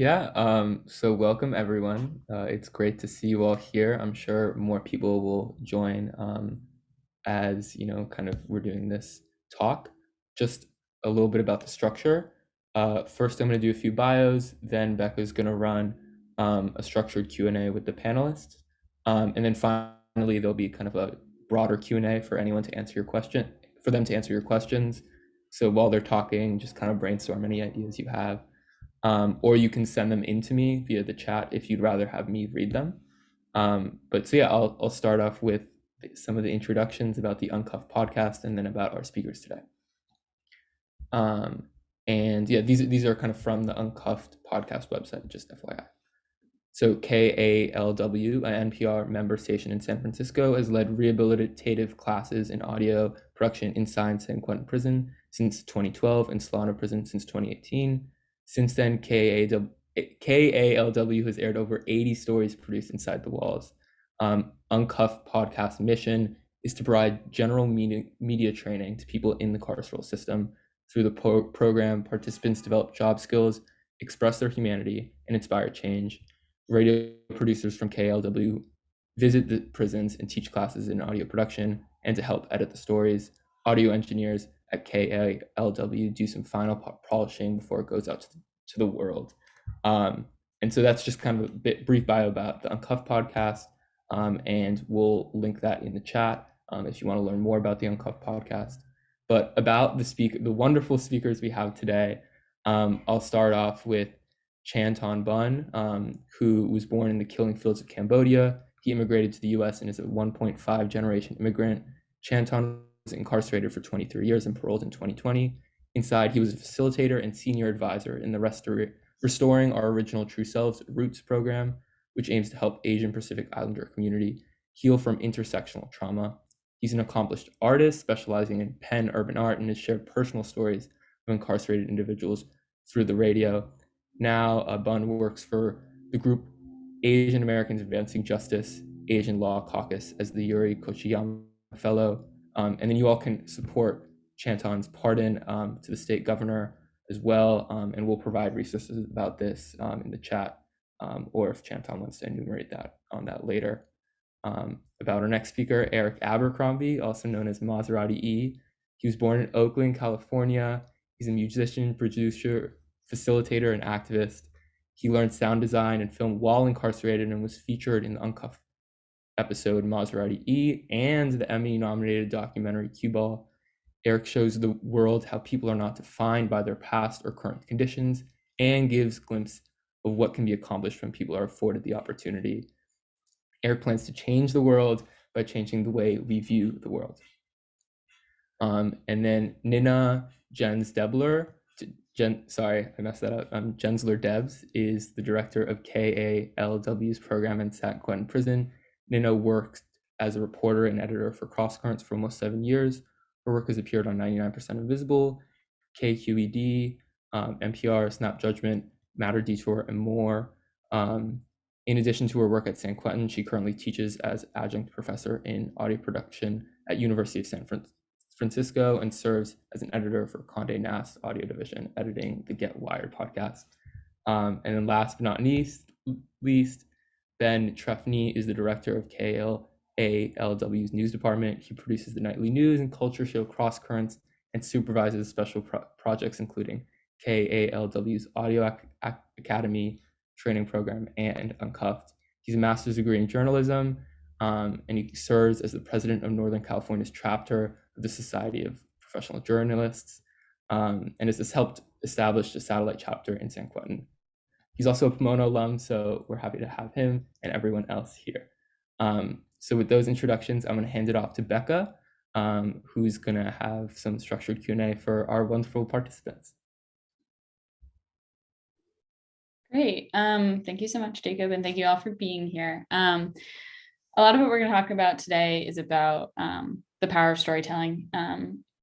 So welcome everyone. It's great to see you all here. I'm sure more people will join as kind of we're doing this talk. Just a little bit about the structure. First, I'm going to do a few bios. Then Becca's going to run a structured Q&A with the panelists, and then finally there'll be kind of a broader Q&A for anyone to answer your question, for them to answer your questions. So while they're talking, just kind of brainstorm any ideas you have. Or you can send them in to me via the chat if you'd rather have me read them. I'll start off with some of the introductions about the Uncuffed podcast and then about our speakers today. These are kind of from the Uncuffed podcast website, just FYI. So KALW, an NPR member station in San Francisco, has led rehabilitative classes in audio production inside San Quentin Prison since 2012 and Solano Prison since 2018. Since then, KALW has aired over 80 stories produced inside the walls. Uncuffed Podcast mission is to provide general media training to people in the carceral system. Through the program, participants develop job skills, express their humanity, and inspire change. Radio producers from KALW visit the prisons and teach classes in audio production and to help edit the stories. Audio engineers at KALW do some final polishing before it goes out to the world. And so that's just kind of a brief bio about the Uncuffed podcast, and we'll link that in the chat if you want to learn more about the Uncuffed podcast. But about the wonderful speakers we have today, I'll start off with Chanthon Bun, who was born in the killing fields of Cambodia. He immigrated to the US and is a 1.5 generation immigrant. Chanthon was incarcerated for 23 years and paroled in 2020. Inside, he was a facilitator and senior advisor in the Restoring Our Original True Selves Roots program, which aims to help Asian Pacific Islander community heal from intersectional trauma. He's an accomplished artist specializing in pen urban art and has shared personal stories of incarcerated individuals through the radio. Now, Bun works for the group Asian Americans Advancing Justice, Asian Law Caucus as the Yuri Kochiyama Fellow. And then you all can support Chanthon's pardon to the state governor as well. And we'll provide resources about this in the chat, or if Chanthon wants to enumerate that on that later. About our next speaker, Eric Abercrombie, also known as Maserati-E. He was born in Oakland, California. He's a musician, producer, facilitator, and activist. He learned sound design and film while incarcerated and was featured in the Uncuffed episode Maserati-E and the Emmy-nominated documentary Cue Ball. Eric shows the world how people are not defined by their past or current conditions and gives a glimpse of what can be accomplished when people are afforded the opportunity. Eric plans to change the world by changing the way we view the world. And then Ninna Gaensler-Debs is the director of KALW's program in San Quentin Prison. Ninna worked as a reporter and editor for Cross Currents for almost 7 years. Her work has appeared on 99% Invisible, KQED, NPR, Snap Judgment, Matter Detour, and more. In addition to her work at San Quentin, she currently teaches as adjunct professor in audio production at University of San Francisco and serves as an editor for Condé Nast Audio Division, editing the Get Wired podcast. And then last but not least, Ben Trefny is the director of KALW's news department. He produces the nightly news and culture show Cross Currents and supervises special projects including KALW's Audio Academy training program and Uncuffed. He's a master's degree in journalism, and he serves as the president of Northern California's chapter of the Society of Professional Journalists, and has helped establish a satellite chapter in San Quentin. He's also a Pomona alum, so we're happy to have him and everyone else here. So with those introductions, I'm going to hand it off to Becca, who's going to have some structured Q&A for our wonderful participants. Great. Thank you so much, Jacob, and thank you all for being here. A lot of what we're going to talk about today is about the power of storytelling,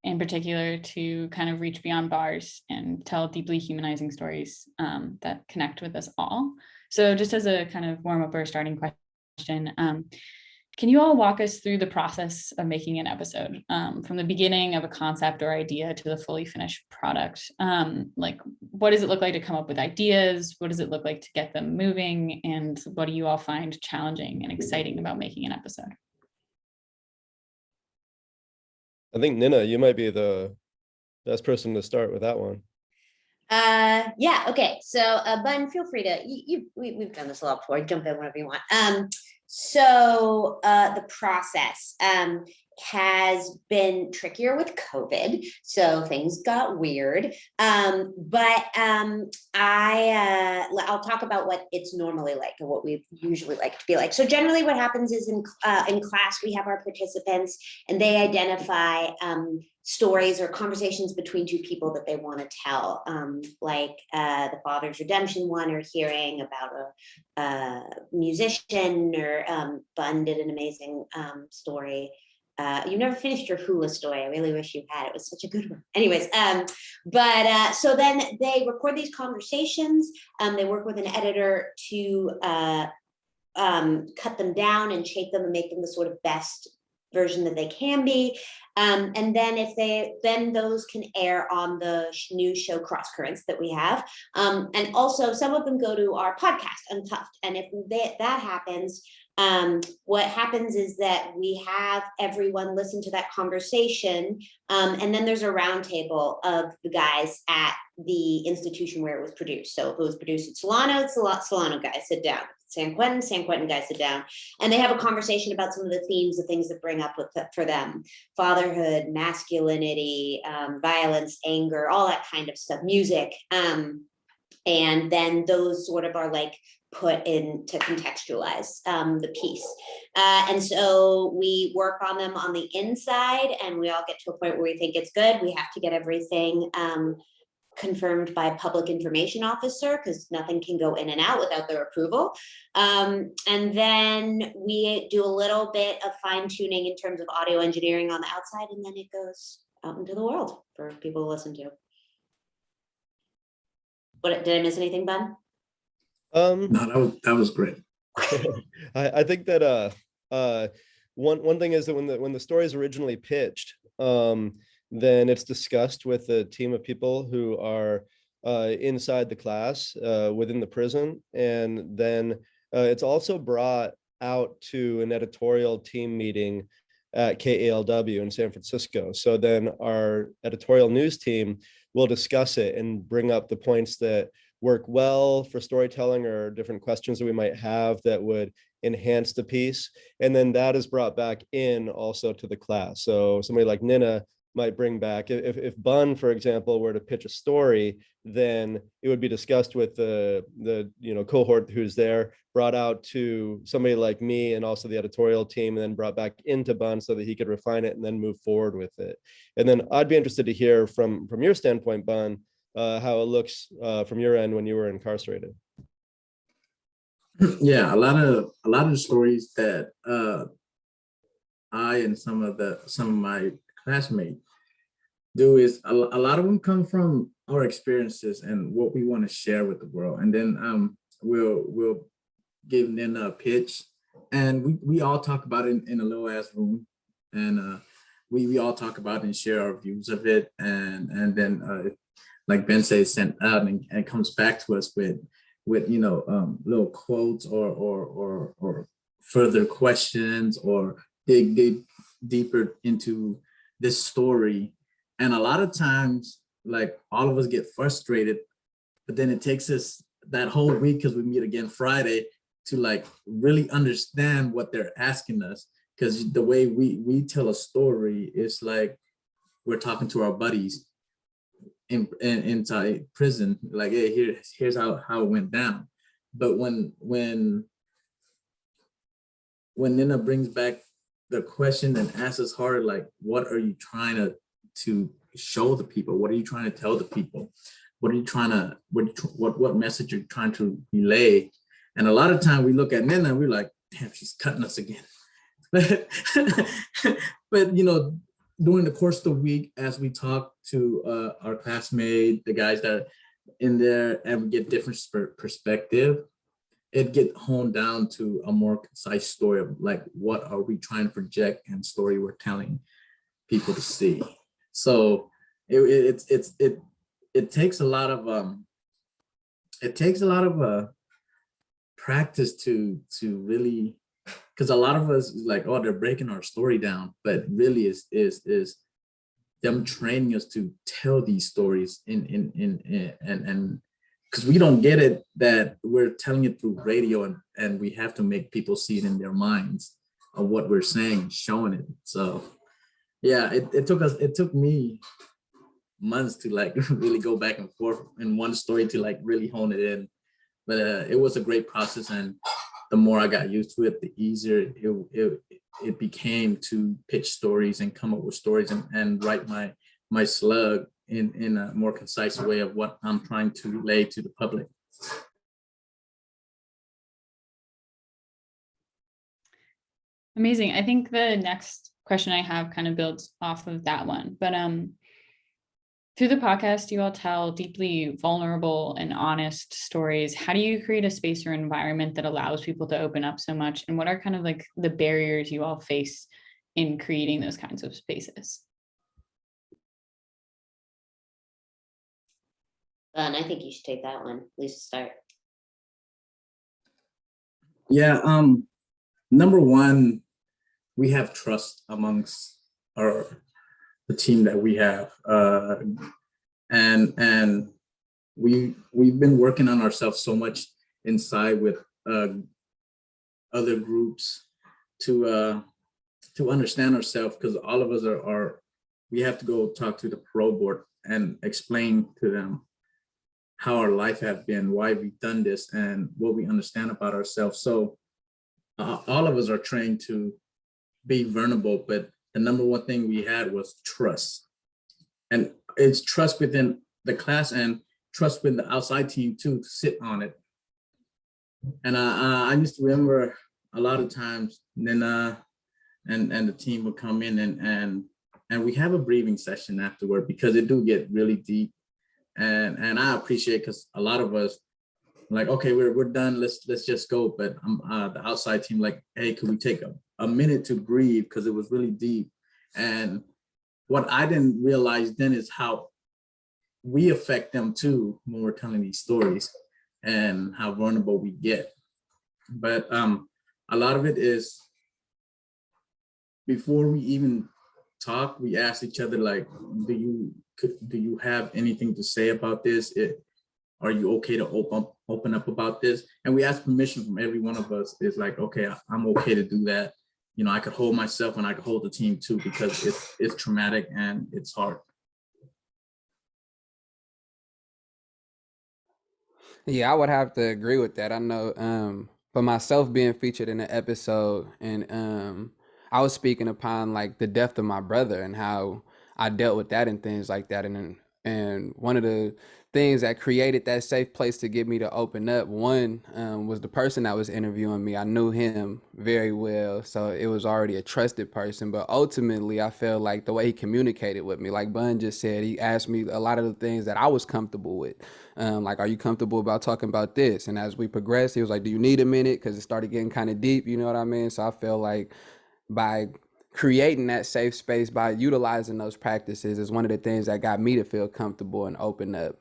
in particular to kind of reach beyond bars and tell deeply humanizing stories that connect with us all. So just as a kind of warm up or starting question, Can you all walk us through the process of making an episode, from the beginning of a concept or idea to the fully finished product? Like, what does it look like to come up with ideas? What does it look like to get them moving? And what do you all find challenging and exciting about making an episode? I think Ninna, you might be the best person to start with that one. Yeah, okay. So Bun, feel free to, we've done this a lot before. Jump in whenever you want. So the process has been trickier with COVID, so things got weird. But I'll talk about what it's normally like and what we usually like to be like. So generally, what happens is in class we have our participants, and they identify stories or conversations between two people that they want to tell, like the Father's Redemption one, or hearing about a musician, or Bun did an amazing story. You never finished your hula story. I really wish you had. It was such a good one. Anyways, so then they record these conversations. They work with an editor to cut them down and shape them and make them the sort of best version that they can be. And then those can air on the new show Cross Currents that we have. And also some of them go to our podcast, Uncuffed. And if that happens, what happens is that we have everyone listen to that conversation. And then there's a roundtable of the guys at the institution where it was produced. So if it was produced at Solano, it's Solano guys sit down. San Quentin guys sit down, and they have a conversation about some of the themes, the things that bring up for them: fatherhood, masculinity, violence, anger, all that kind of stuff, music. And then those sort of are like put in to contextualize the piece. And so we work on them on the inside, and we all get to a point where we think it's good. We have to get everything confirmed by a public information officer, because nothing can go in and out without their approval. And then we do a little bit of fine tuning in terms of audio engineering on the outside, and then it goes out into the world for people to listen to. Did I miss anything, Bun? No, that was great. I think that one thing is that when the story is originally pitched, then it's discussed with a team of people who are inside the class within the prison, and then it's also brought out to an editorial team meeting at KALW in San Francisco. So then our editorial news team will discuss it and bring up the points that work well for storytelling, or different questions that we might have that would enhance the piece. And then that is brought back in also to the class. So somebody like Ninna might bring back, if Bun, for example, were to pitch a story, then it would be discussed with the cohort who's there, brought out to somebody like me and also the editorial team, and then brought back into Bun so that he could refine it and then move forward with it. And then I'd be interested to hear from your standpoint, Bun, how it looks from your end when you were incarcerated. Yeah, a lot of the stories that I and some of my classmates do is a lot of them come from our experiences and what we want to share with the world. And then we'll give Ninna a pitch, and we all talk about it in a little ass room, and we all talk about it and share our views of it, and then like Ben says, sent out and comes back to us with little quotes or further questions, or dig deeper into this story. And a lot of times, like, all of us get frustrated, but then it takes us that whole week, because we meet again Friday, to like really understand what they're asking us. Because the way we tell a story is like we're talking to our buddies inside prison, like, hey, here's how it went down. But when Ninna brings back the question and asks us hard, like, what are you trying to show the people? What are you trying to tell the people? What are you trying to, what message are you trying to relay? And a lot of time we look at Ninna and we're like, damn, she's cutting us again. But during the course of the week, as we talk to our classmates, the guys that are in there, and we get different perspective, it get honed down to a more concise story of like, what are we trying to project and story we're telling people to see. So it takes a lot of practice to really, because a lot of us is like, oh, they're breaking our story down, but really is them training us to tell these stories and because we don't get it that we're telling it through radio and we have to make people see it in their minds of what we're saying, showing it. So yeah, it took me months to like really go back and forth in one story to like really hone it in. But it was a great process, and the more I got used to it, the easier it became to pitch stories and come up with stories and write my slug in a more concise way of what I'm trying to relay to the public. Amazing. I think the next question I have kind of builds off of that one, but through the podcast, you all tell deeply vulnerable and honest stories. How do you create a space or environment that allows people to open up so much? And what are kind of like the barriers you all face in creating those kinds of spaces? I think you should take that one. Lisa, start. Yeah, number one, we have trust amongst the team that we have, and we've been working on ourselves so much inside with other groups to understand ourselves, because all of us are we have to go talk to the parole board and explain to them how our life has been, why we've done this, and what we understand about ourselves. So all of us are trained to be vulnerable, but the number one thing we had was trust. And it's trust within the class and trust with the outside team too, to sit on it. And I used to remember a lot of times Ninna and the team would come in and we have a breathing session afterward, because it do get really deep. And I appreciate, because a lot of us like, okay, we're done, let's just go. But the outside team like, hey, could we take a minute to breathe, because it was really deep. And what I didn't realize then is how we affect them too when we're telling these stories, and how vulnerable we get. But a lot of it is, before we even talk, we ask each other like, do you have anything to say about this? Are you okay to open up about this? And we ask permission from every one of us. It's like, okay, I'm okay to do that. You know, I could hold myself and I could hold the team too, because it's traumatic and it's hard. Yeah, I would have to agree with that. I know, for myself being featured in the episode, and I was speaking upon like the death of my brother and how I dealt with that and things like that. And one of the things that created that safe place to get me to open up, one, was the person that was interviewing me. I knew him very well, so it was already a trusted person. But ultimately, I felt like the way he communicated with me, like Bun just said, he asked me a lot of the things that I was comfortable with. Like, are you comfortable about talking about this? And as we progressed, he was like, do you need a minute? Because it started getting kind of deep, you know what I mean? So I felt like by creating that safe space, by utilizing those practices, is one of the things that got me to feel comfortable and open up,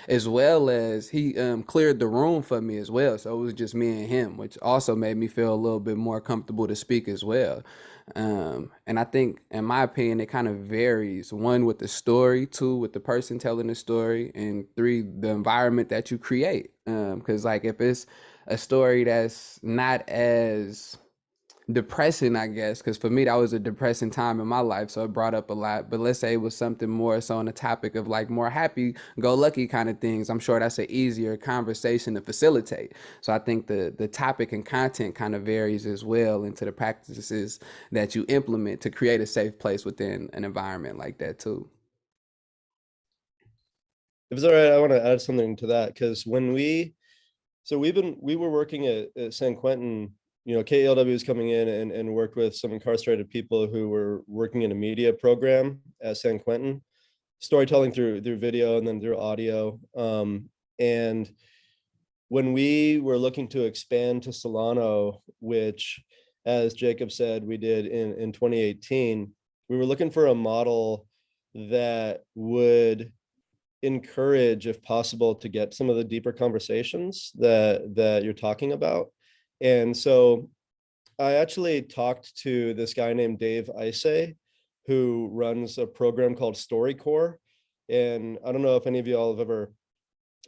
as well as he cleared the room for me as well. So it was just me and him, which also made me feel a little bit more comfortable to speak as well. And I think, in my opinion, it kind of varies. One, with the story, two, with the person telling the story, and three, the environment that you create. Because like, if it's a story that's not as depressing, I guess, because for me that was a depressing time in my life, so it brought up a lot. But let's say it was something more so on the topic of like more happy go lucky kind of things, I'm sure that's an easier conversation to facilitate. So I think the topic and content kind of varies as well into the practices that you implement to create a safe place within an environment like that too. If it's all right, I want to add something to that, because when we were working at San Quentin. You know, KALW is coming in and worked with some incarcerated people who were working in a media program at San Quentin, storytelling through video and then through audio. And when we were looking to expand to Solano, which, as Jacob said, we did in 2018, we were looking for a model that would encourage, if possible, to get some of the deeper conversations that you're talking about. And so I actually talked to this guy named Dave Isay, who runs a program called Storycorps. And I don't know if any of y'all have ever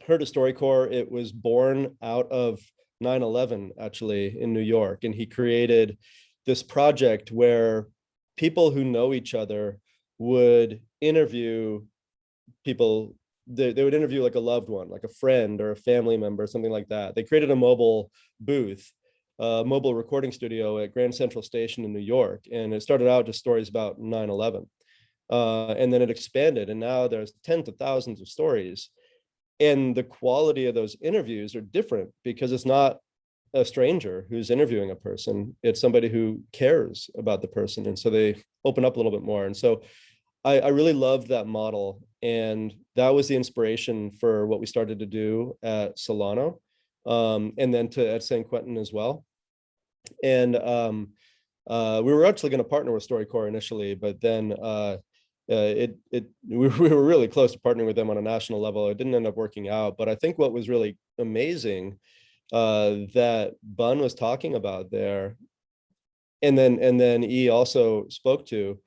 heard of Storycorps. It was born out of 9/11, actually, in New York. And he created this project where people who know each other would interview people. They would interview like a loved one, like a friend or a family member, something like that. They created a mobile booth, mobile recording studio at Grand Central Station in New York. And it started out just stories about 9/11. And then it expanded, and now there's tens of thousands of stories. And the quality of those interviews are different because it's not a stranger who's interviewing a person. It's somebody who cares about the person. And so they open up a little bit more. And so I really loved that model. And that was the inspiration for what we started to do at Solano, and then at San Quentin as well. And we were actually going to partner with Storycorps initially, but then we were really close to partnering with them on a national level. It didn't end up working out. But I think what was really amazing that Bun was talking about there, and then E also spoke to,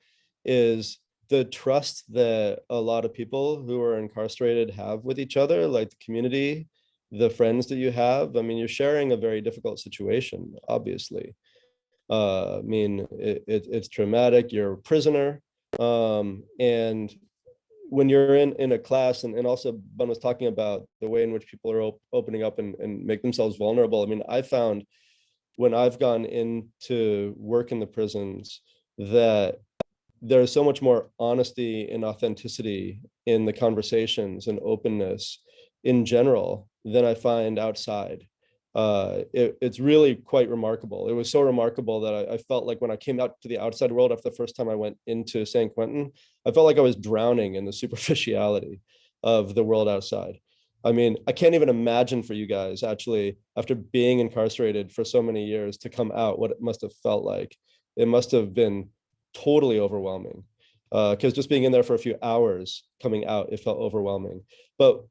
is the trust that a lot of people who are incarcerated have with each other, like the community, the friends that you have. I mean, you're sharing a very difficult situation, obviously. I mean, it's traumatic. You're a prisoner. And when you're in a class, and also Bun was talking about the way in which people are opening up and make themselves vulnerable. I mean, I found when I've gone into work in the prisons that there's so much more honesty and authenticity in the conversations and openness in general than I find outside. It's really quite remarkable. It was so remarkable that I felt like when I came out to the outside world after the first time I went into San Quentin, I felt like I was drowning in the superficiality of the world outside. I mean, I can't even imagine for you guys, actually, after being incarcerated for so many years, to come out, what it must have felt like. It must have been totally overwhelming, because just being in there for a few hours, coming out, it felt overwhelming. But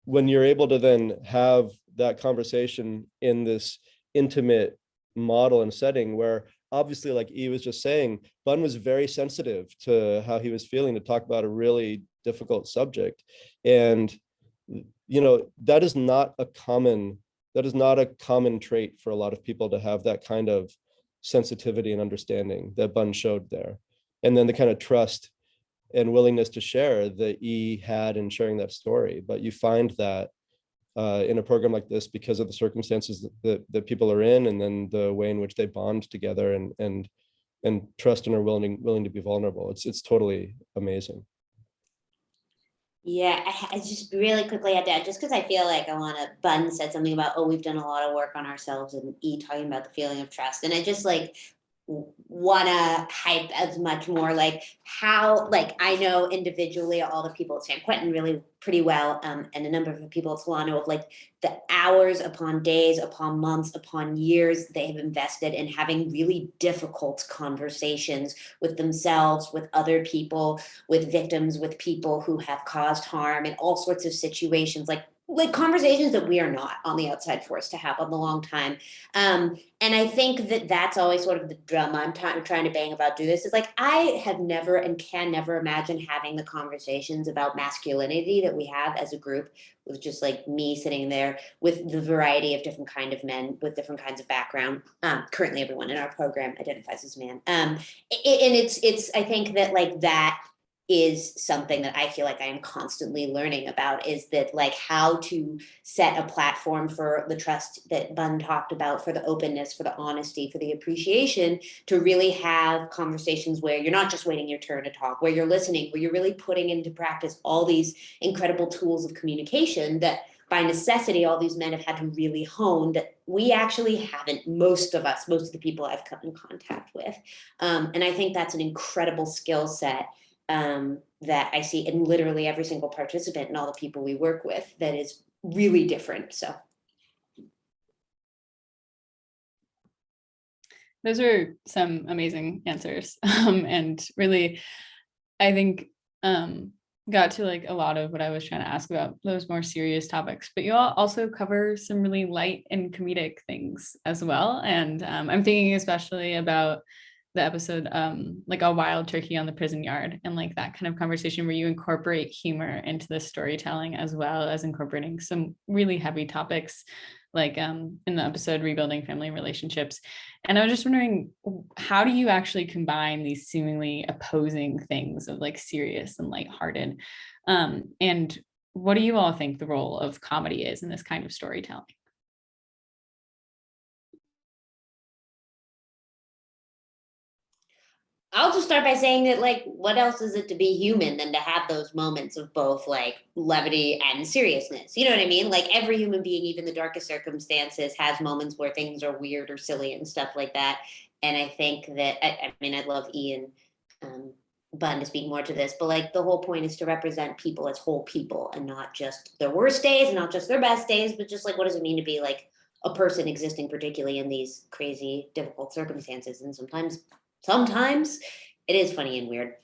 when you're able to then have that conversation in this intimate model and setting where, obviously, like E was just saying, Bun was very sensitive to how he was feeling to talk about a really difficult subject. And, you know, that is not a common trait for a lot of people, to have that kind of sensitivity and understanding that Bun showed there. And then the kind of trust and willingness to share that E had in sharing that story. But you find that in a program like this because of the circumstances that people are in, and then the way in which they bond together and trust and are willing to be vulnerable. It's totally amazing. Yeah, I just really quickly had to add, just because I feel like Bun said something about, oh, we've done a lot of work on ourselves, and E talking about the feeling of trust. And I just like want to hype as much more like how, like, I know individually all the people at San Quentin really pretty well, and a number of the people at Solano, of like the hours upon days upon months upon years they have invested in having really difficult conversations with themselves, with other people, with victims, with people who have caused harm in all sorts of situations, like conversations that we are not on the outside forced to have on the long time. And I think that that's always sort of the drum I'm trying to bang about do this, is like, I have never and can never imagine having the conversations about masculinity that we have as a group, with just like me sitting there with the variety of different kind of men with different kinds of background. Currently everyone in our program identifies as man. And it's, I think that like that is something that I feel like I am constantly learning about, is that like how to set a platform for the trust that Bun talked about, for the openness, for the honesty, for the appreciation, to really have conversations where you're not just waiting your turn to talk, where you're listening, where you're really putting into practice all these incredible tools of communication that by necessity all these men have had to really hone, that we actually haven't, most of the people I've come in contact with. And I think that's an incredible skill set that I see in literally every single participant and all the people we work with, that is really different. So Those are some amazing answers. And really, I think got to like a lot of what I was trying to ask about, those more serious topics, but you all also cover some really light and comedic things as well. And I'm thinking especially about the episode like A Wild Turkey on the Prison Yard, and like that kind of conversation where you incorporate humor into the storytelling as well as incorporating some really heavy topics, like in the episode Rebuilding Family Relationships. And I was just wondering, how do you actually combine these seemingly opposing things of like serious and lighthearted? And what do you all think the role of comedy is in this kind of storytelling? I'll just start by saying that, like, what else is it to be human than to have those moments of both like levity and seriousness? You know what I mean? Like every human being, even the darkest circumstances, has moments where things are weird or silly and stuff like that. And I think that, I mean, I'd love Ian Bun to speak more to this, but like the whole point is to represent people as whole people and not just their worst days and not just their best days, but just like, what does it mean to be like a person existing, particularly in these crazy, difficult circumstances? And sometimes it is funny and weird.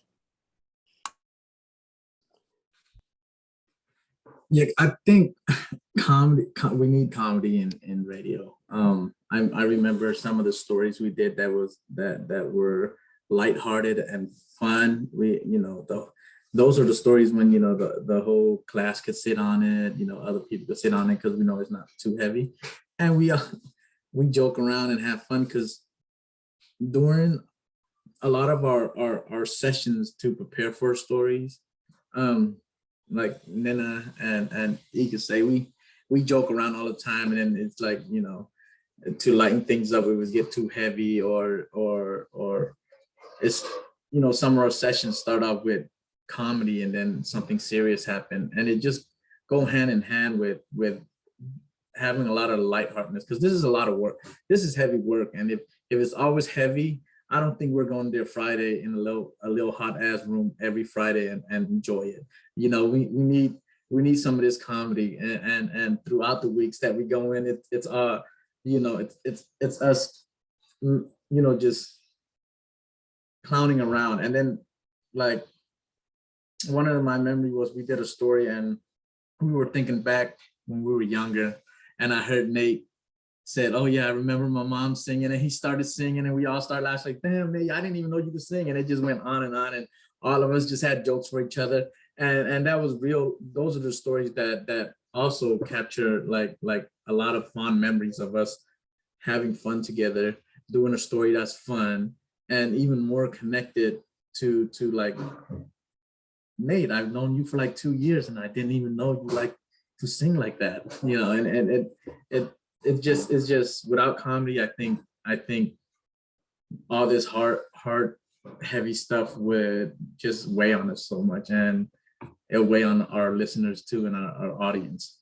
Yeah, I think we need comedy in radio. I remember some of the stories we did that were lighthearted and fun. Those are the stories when, the whole class could sit on it, other people could sit on it because we know it's not too heavy. And we joke around and have fun, because during a lot of our sessions to prepare for stories, like Ninna and he could say, we joke around all the time, and then it's like, to lighten things up, it would get too heavy, or it's, some of our sessions start off with comedy and then something serious happen, and it just go hand in hand with having a lot of lightheartedness, because this is a lot of work. This is heavy work, and if it's always heavy, I don't think we're going there Friday in a little hot ass room every Friday and enjoy it. We need some of this comedy, and throughout the weeks that we go in, it's us, just clowning around. And then, like, one of my memories was we did a story, and we were thinking back when we were younger, and I heard Nate said, "Oh yeah, I remember my mom singing," and he started singing, and we all started laughing, like, "Damn, Nate, I didn't even know you could sing." And it just went on, and all of us just had jokes for each other, and that was real. Those are the stories that also capture like a lot of fond memories of us having fun together, doing a story that's fun, and even more connected to like, Nate, I've known you for like 2 years, and I didn't even know you like to sing like that, and it's just without comedy, I think all this hard heavy stuff would just weigh on us so much, and it'll weigh on our listeners too, and our audience.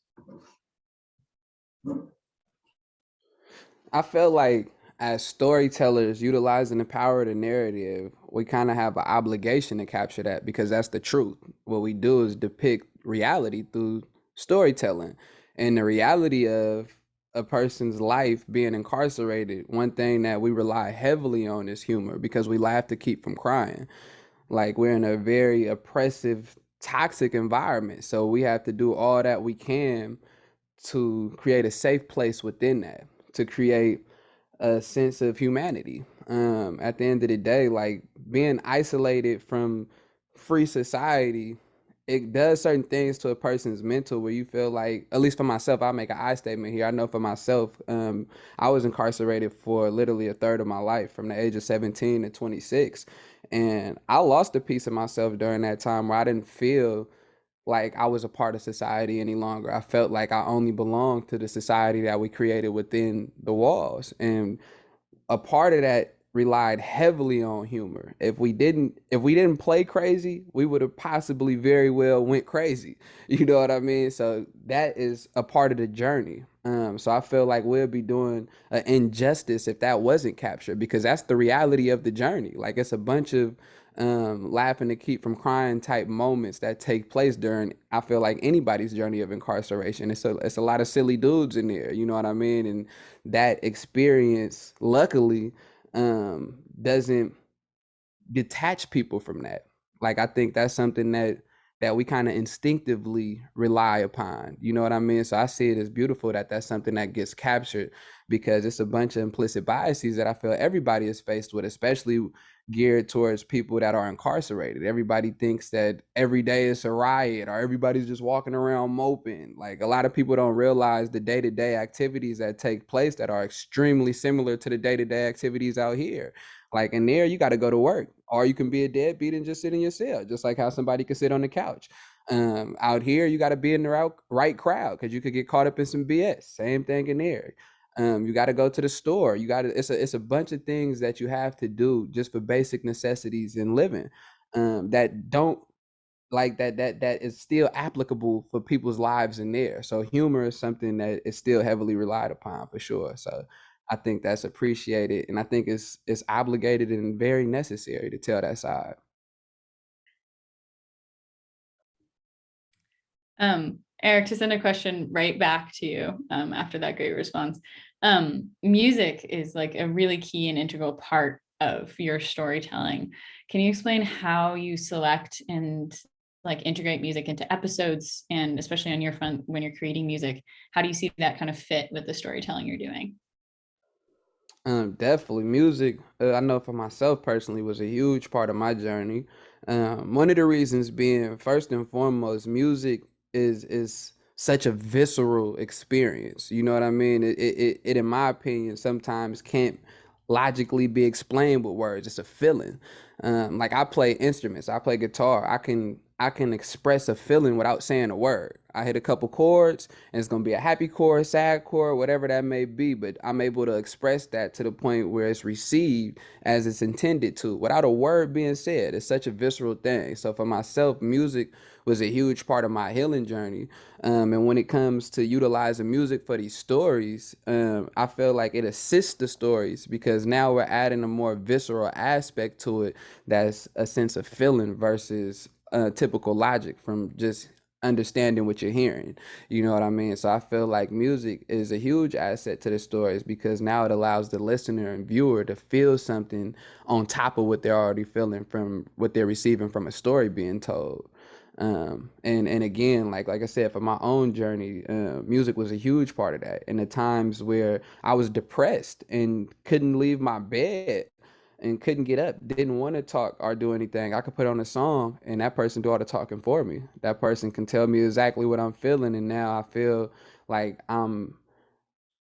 I feel like as storytellers utilizing the power of the narrative, we kind of have an obligation to capture that, because that's the truth. What we do is depict reality through storytelling, and the reality of a person's life being incarcerated, one thing that we rely heavily on is humor, because we laugh to keep from crying. Like, we're in a very oppressive, toxic environment, so we have to do all that we can to create a safe place within that, to create a sense of humanity. At the end of the day, like, being isolated from free society, it does certain things to a person's mental where you feel like, at least for myself, I'll make an I statement here. I know for myself, I was incarcerated for literally a third of my life, from the age of 17 to 26. And I lost a piece of myself during that time, where I didn't feel like I was a part of society any longer. I felt like I only belonged to the society that we created within the walls. And a part of that relied heavily on humor. If we didn't play crazy, we would have possibly very well went crazy. You know what I mean? So that is a part of the journey. So I feel like we'll be doing an injustice if that wasn't captured, because that's the reality of the journey. Like, it's a bunch of laughing to keep from crying type moments that take place during, I feel like, anybody's journey of incarceration. It's a lot of silly dudes in there, you know what I mean? And that experience, luckily, doesn't detach people from that. Like, I think that's something that we kind of instinctively rely upon. You know what I mean? So I see it as beautiful that that's something that gets captured, because it's a bunch of implicit biases that I feel everybody is faced with, especially geared towards people that are incarcerated. Everybody thinks that every day is a riot, or everybody's just walking around moping. Like, a lot of people don't realize the day-to-day activities that take place that are extremely similar to the day-to-day activities out here. Like, in there, you got to go to work, or you can be a deadbeat and just sit in your cell, just like how somebody could sit on the couch. Out here, you got to be in the right crowd, because you could get caught up in some BS. Same thing in there. You got to go to the store. You got to. It's a bunch of things that you have to do just for basic necessities in living. That don't like that is still applicable for people's lives in there. So humor is something that is still heavily relied upon, for sure. So I think that's appreciated, and I think it's obligated and very necessary to tell that side. Eric, to send a question right back to you after that great response. Music is like a really key and integral part of your storytelling. Can you explain how you select and like integrate music into episodes, and especially on your front when you're creating music, how do you see that kind of fit with the storytelling you're doing? Definitely music. I know for myself personally was a huge part of my journey. One of the reasons being, first and foremost, music is such a visceral experience. You know what I mean? It in my opinion, sometimes can't logically be explained with words. It's a feeling. Like, I play instruments, I play guitar. I can express a feeling without saying a word. I hit a couple chords, and it's gonna be a happy chord, sad chord, whatever that may be. But I'm able to express that to the point where it's received as it's intended to, without a word being said. It's such a visceral thing. So for myself, music was a huge part of my healing journey. And when it comes to utilizing music for these stories, I feel like it assists the stories, because now we're adding a more visceral aspect to it. That's a sense of feeling versus typical logic from just understanding what you're hearing. You know what I mean? So I feel like music is a huge asset to the stories, because now it allows the listener and viewer to feel something on top of what they're already feeling from what they're receiving from a story being told. And again, like I said, for my own journey, music was a huge part of that. In the times where I was depressed and couldn't leave my bed and couldn't get up, didn't want to talk or do anything, I could put on a song and that person do all the talking for me. That person can tell me exactly what I'm feeling, and now I feel like I'm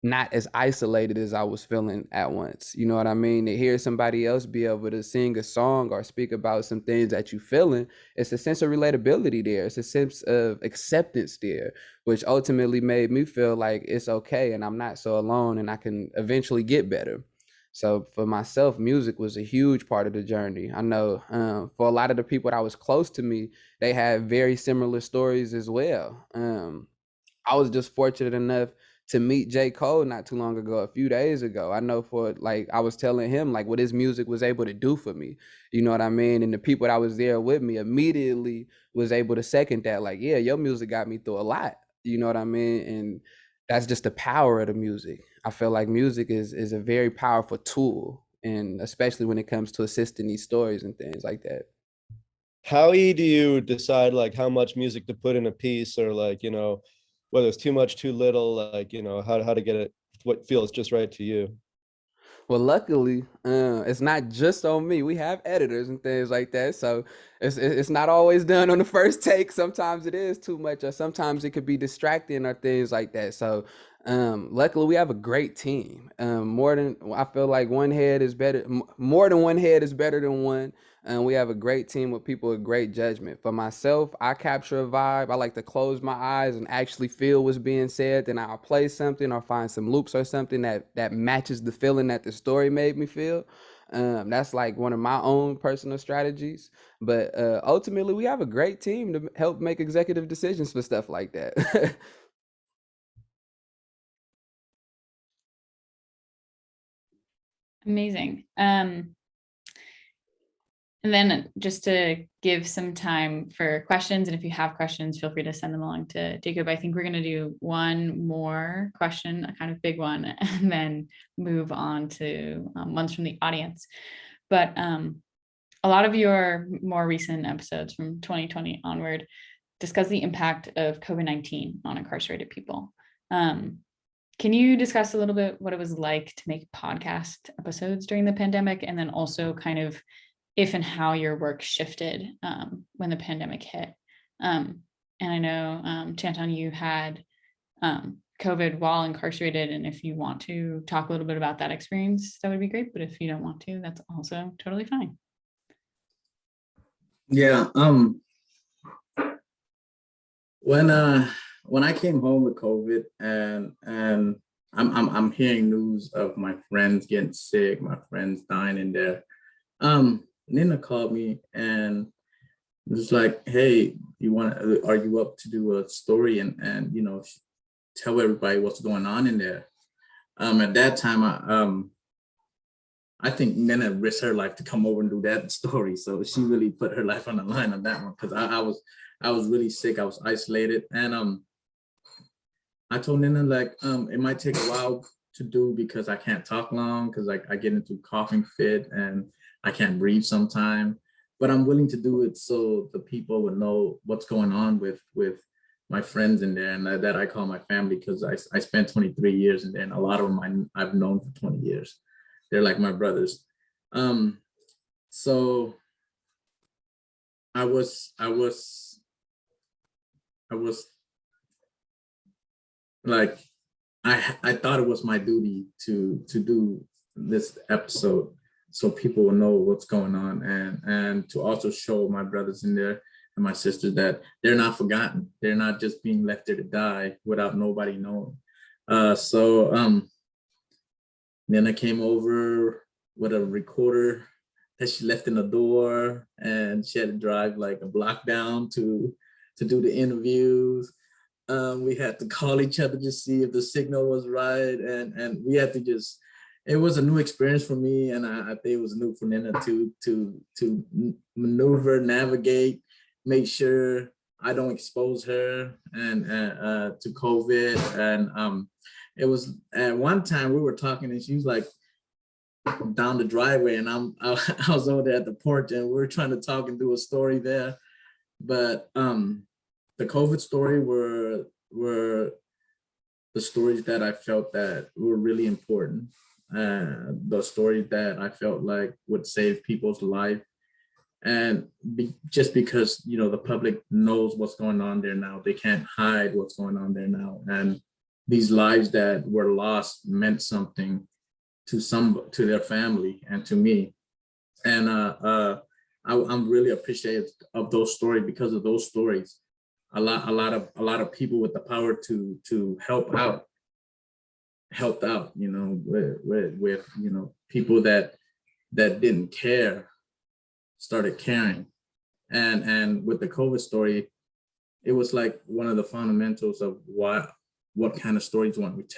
not as isolated as I was feeling at once. You know what I mean? To hear somebody else be able to sing a song or speak about some things that you feeling, it's a sense of relatability there. It's a sense of acceptance there, which ultimately made me feel like it's okay and I'm not so alone and I can eventually get better. So for myself, music was a huge part of the journey. I know for a lot of the people that was close to me, they had very similar stories as well. I was just fortunate enough to meet J. Cole not too long ago, a few days ago. I know for like, I was telling him like what his music was able to do for me. You know what I mean? And the people that was there with me immediately was able to second that. Like, yeah, your music got me through a lot. You know what I mean? And that's just the power of the music. I feel like music is a very powerful tool, and especially when it comes to assisting these stories and things like that. How do you decide like how much music to put in a piece, or like, whether it's too much, too little, like, how to get it what feels just right to you? Well, luckily, it's not just on me. We have editors and things like that, so it's not always done on the first take. Sometimes it is too much, or sometimes it could be distracting or things like that. So, luckily, we have a great team. More than I feel like one head is better. More than one head is better than one. And we have a great team with people with great judgment. For myself, I capture a vibe. I like to close my eyes and actually feel what's being said. Then I'll play something or find some loops or something that matches the feeling that the story made me feel. That's like one of my own personal strategies. But ultimately, we have a great team to help make executive decisions for stuff like that. Amazing. And then just to give some time for questions, and if you have questions, feel free to send them along to Jacob. I think we're going to do one more question, a kind of big one, and then move on to ones from the audience. But a lot of your more recent episodes from 2020 onward discuss the impact of COVID-19 on incarcerated people. Can you discuss a little bit what it was like to make podcast episodes during the pandemic, and then also kind of if and how your work shifted when the pandemic hit? And I know, Chanthon, you had COVID while incarcerated, and if you want to talk a little bit about that experience, that would be great. But if you don't want to, that's also totally fine. Yeah. When I came home with COVID, and I'm hearing news of my friends getting sick, my friends dying in there. Ninna called me and was like, "Hey, are you up to do a story and you know, tell everybody what's going on in there?" At that time, I think Ninna risked her life to come over and do that story. So she really put her life on the line on that one, because I was really sick. I was isolated, and I told Ninna, like, it might take a while to do because I can't talk long, because like I get into a coughing fit and I can't breathe sometime, but I'm willing to do it so the people would know what's going on with my friends in there, and that I call my family, because I spent 23 years in there, and a lot of them I've known for 20 years. They're like my brothers. So I was like, I thought it was my duty to do this episode so people will know what's going on, and to also show my brothers in there and my sisters that they're not forgotten. They're not just being left there to die without nobody knowing. So Ninna came over with a recorder that she left in the door, and she had to drive like a block down to do the interviews. We had to call each other to see if the signal was right, and we had to just, it was a new experience for me, and I think it was new for Ninna to maneuver, navigate, make sure I don't expose her and to COVID. And it was, at one time we were talking and she was like down the driveway, and I was over there at the porch, and we were trying to talk and do a story there. But the COVID story were the stories that I felt that were really important. The stories that I felt like would save people's life. And just because, you know, the public knows what's going on there now, they can't hide what's going on there now. And these lives that were lost meant something to their family and to me. And I'm really appreciative of those stories. Because of those stories, a lot of people with the power to help out, you know, with you know, people that didn't care started caring. And with the COVID story, it was like one of the fundamentals of what kind of stories we want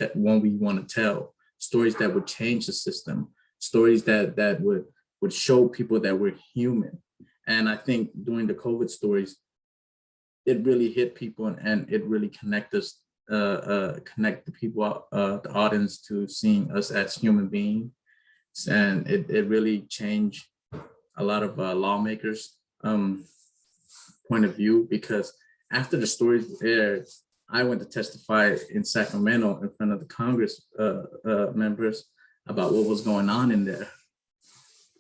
to tell. Stories that would change the system, stories that would show people that we're human. And I think during the COVID stories, it really hit people, and it really connect the people, the audience, to seeing us as human beings. And it really changed a lot of lawmakers' point of view, because after the stories aired, I went to testify in Sacramento in front of the Congress members about what was going on in there.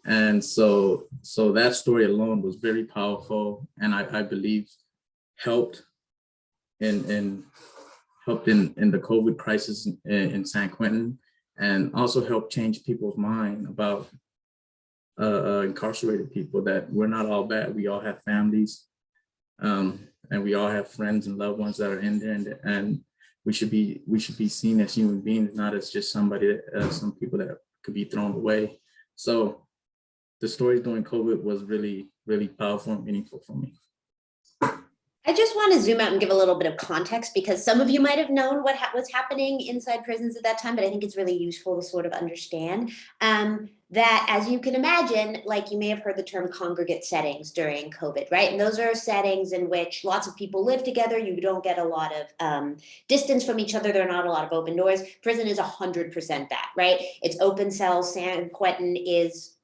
And so that story alone was very powerful, and I believe helped in the COVID crisis in San Quentin, and also helped change people's mind about incarcerated people, that we're not all bad. We all have families, and we all have friends and loved ones that are in there, and we should be seen as human beings, not as just somebody, some people that could be thrown away. So the stories during COVID was really, really powerful and meaningful for me. I just want to zoom out and give a little bit of context, because some of you might have known what was happening inside prisons at that time, but I think it's really useful to sort of understand that, as you can imagine, like you may have heard the term congregate settings during COVID, right? And those are settings in which lots of people live together. You don't get a lot of distance from each other. There are not a lot of open doors. Prison is 100% that, right? It's open cells. San Quentin is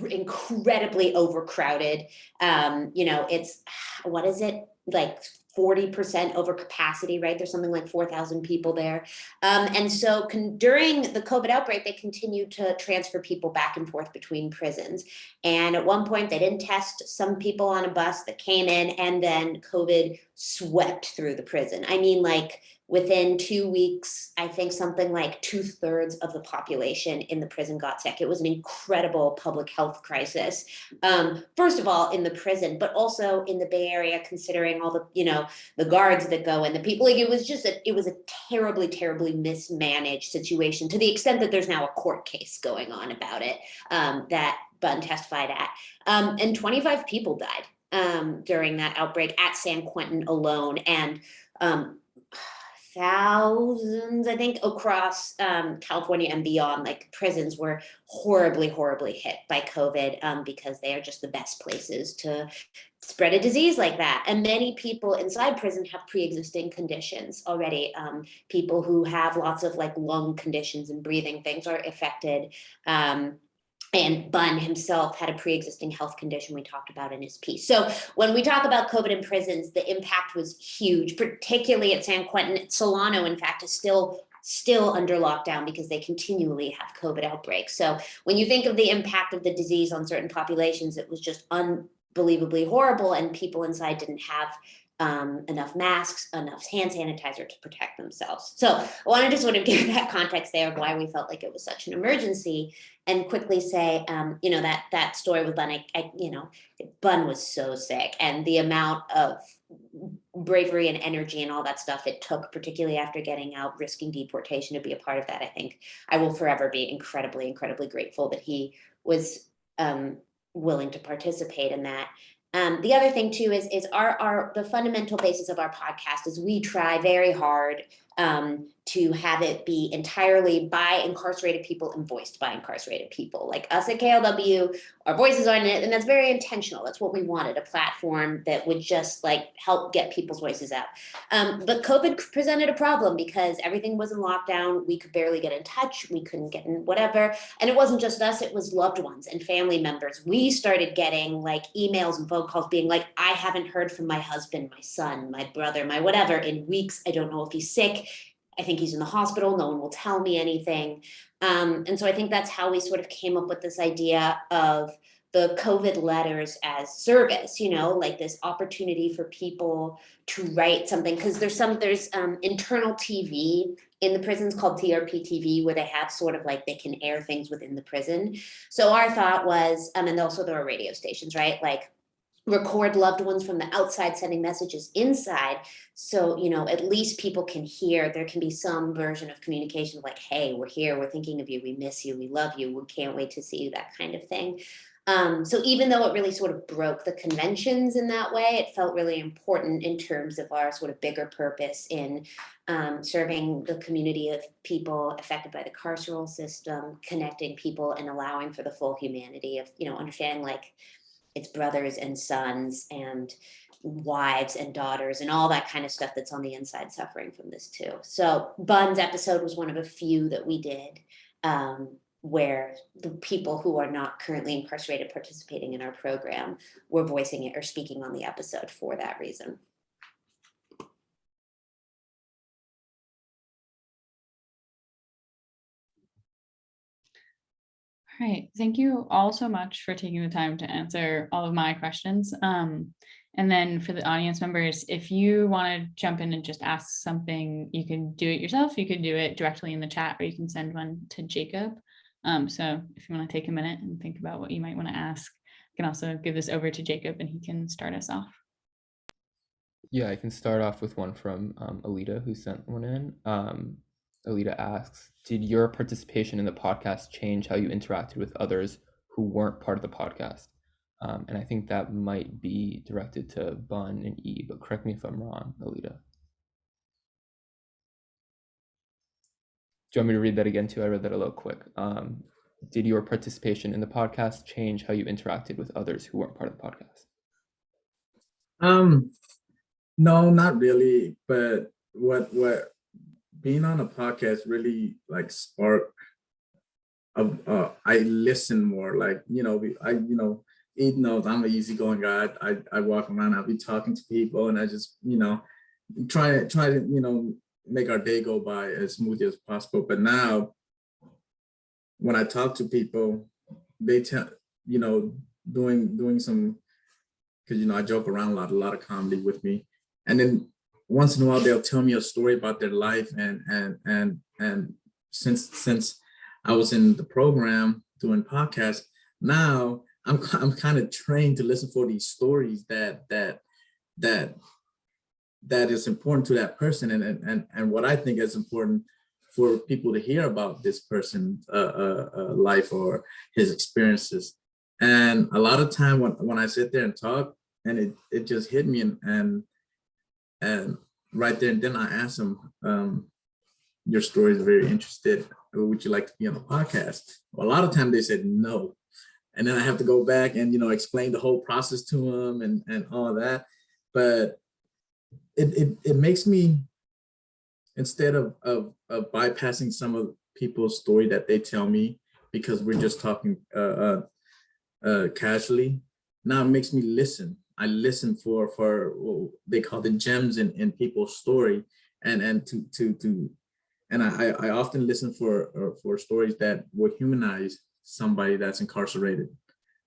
incredibly overcrowded. It's, what is it? Like 40% over capacity, right? There's something like 4,000 people there. And so during the COVID outbreak, they continued to transfer people back and forth between prisons. And at one point, they didn't test some people on a bus that came in, and then COVID swept through the prison. I mean, like within 2 weeks, I think something like 2/3 of the population in the prison got sick. It was an incredible public health crisis. First of all, in the prison, but also in the Bay Area, considering all the, the guards that go in, the people, like it was a terribly, terribly mismanaged situation, to the extent that there's now a court case going on about it that Bun testified at. And 25 people died during that outbreak at San Quentin alone. And thousands, I think, across California and beyond, like prisons were horribly, horribly hit by COVID because they are just the best places to spread a disease like that. And many people inside prison have pre-existing conditions already. People who have lots of like lung conditions and breathing things are affected. And Bun himself had a pre-existing health condition we talked about in his piece. So when we talk about COVID in prisons, the impact was huge, particularly at San Quentin. Solano, in fact, is still under lockdown because they continually have COVID outbreaks. So when you think of the impact of the disease on certain populations, it was just unbelievably horrible, and people inside didn't have enough masks, enough hand sanitizer to protect themselves. So I wanted to sort of give that context there of why we felt like it was such an emergency, and quickly say, that story with Bun, Bun was so sick, and the amount of bravery and energy and all that stuff it took, particularly after getting out, risking deportation, to be a part of that. I think I will forever be incredibly, incredibly grateful that he was willing to participate in that. The other thing too is the fundamental basis of our podcast is we try very hard to have it be entirely by incarcerated people and voiced by incarcerated people. Like us at KALW, our voices are in it, and that's very intentional. That's what we wanted, a platform that would just like help get people's voices out. But COVID presented a problem because everything was in lockdown. We could barely get in touch. We couldn't get in whatever. And it wasn't just us, it was loved ones and family members. We started getting like emails and phone calls being like, I haven't heard from my husband, my son, my brother, my whatever in weeks. I don't know if he's sick. I think he's in the hospital. No one will tell me anything. And so I think that's how we sort of came up with this idea of the COVID letters as service, like this opportunity for people to write something. Because there's internal TV in the prisons called TRP TV, where they have sort of like, they can air things within the prison. So our thought was, and also there are radio stations, right? Like, record loved ones from the outside sending messages inside, so at least people can hear. There can be some version of communication like, hey, we're here, we're thinking of you, we miss you, we love you, we can't wait to see you, that kind of thing. So even though it really sort of broke the conventions in that way, it felt really important in terms of our sort of bigger purpose in serving the community of people affected by the carceral system, connecting people and allowing for the full humanity of, understanding like it's brothers and sons and wives and daughters and all that kind of stuff that's on the inside suffering from this too. So Bun's episode was one of a few that we did where the people who are not currently incarcerated participating in our program were voicing it or speaking on the episode for that reason. All right, thank you all so much for taking the time to answer all of my questions. And then for the audience members, if you want to jump in and just ask something, you can do it yourself. You can do it directly in the chat, or you can send one to Jacob. So if you want to take a minute and think about what you might want to ask, I can also give this over to Jacob and he can start us off. Yeah, I can start off with one from Alita, who sent one in. Alita asks, did your participation in the podcast change how you interacted with others who weren't part of the podcast? And I think that might be directed to Bun and E, but correct me if I'm wrong, Alita. Do you want me to read that again too? I read that a little quick. Did your participation in the podcast change how you interacted with others who weren't part of the podcast? No, not really. But what being on a podcast really like sparked. I listen more. Like Ed knows I'm an easygoing guy. I walk around. I'll be talking to people, and I just try to make our day go by as smoothly as possible. But now, when I talk to people, they tell doing some, because I joke around a lot of comedy with me, and then once in a while they'll tell me a story about their life, and since I was in the program doing podcasts, now I'm kind of trained to listen for these stories that is important to that person, and what I think is important for people to hear about this person's life or his experiences. And a lot of time when I sit there and talk, and it just hit me, and right there and then I asked him, your story is very interested. Would you like to be on the podcast? Well, a lot of time they said no. And then I have to go back and, explain the whole process to them and all that. But it makes me, instead of bypassing some of people's story that they tell me because we're just talking casually, now it makes me listen. I listen for what they call the gems in people's story, and I often listen for stories that will humanize somebody that's incarcerated.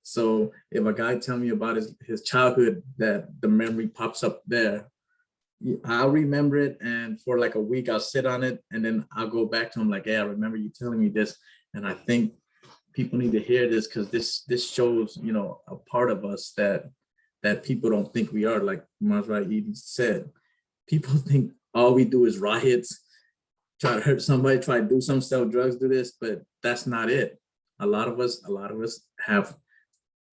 So if a guy tell me about his childhood, that the memory pops up there, I'll remember it, and for like a week I'll sit on it, and then I'll go back to him like, hey, I remember you telling me this, and I think people need to hear this because this shows a part of us that people don't think we are. Like Maserati-E said, people think all we do is riots, try to hurt somebody, try to do some, sell drugs, do this, but that's not it. A lot of us have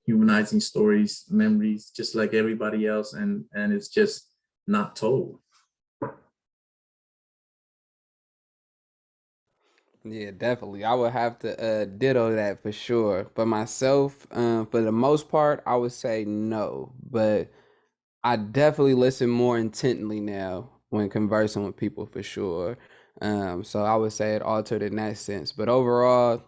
humanizing stories, memories, just like everybody else, and it's just not told. Yeah, definitely. I would have to ditto that for sure. For myself, for the most part, I would say no. But I definitely listen more intently now when conversing with people for sure. So I would say it altered in that sense. But overall,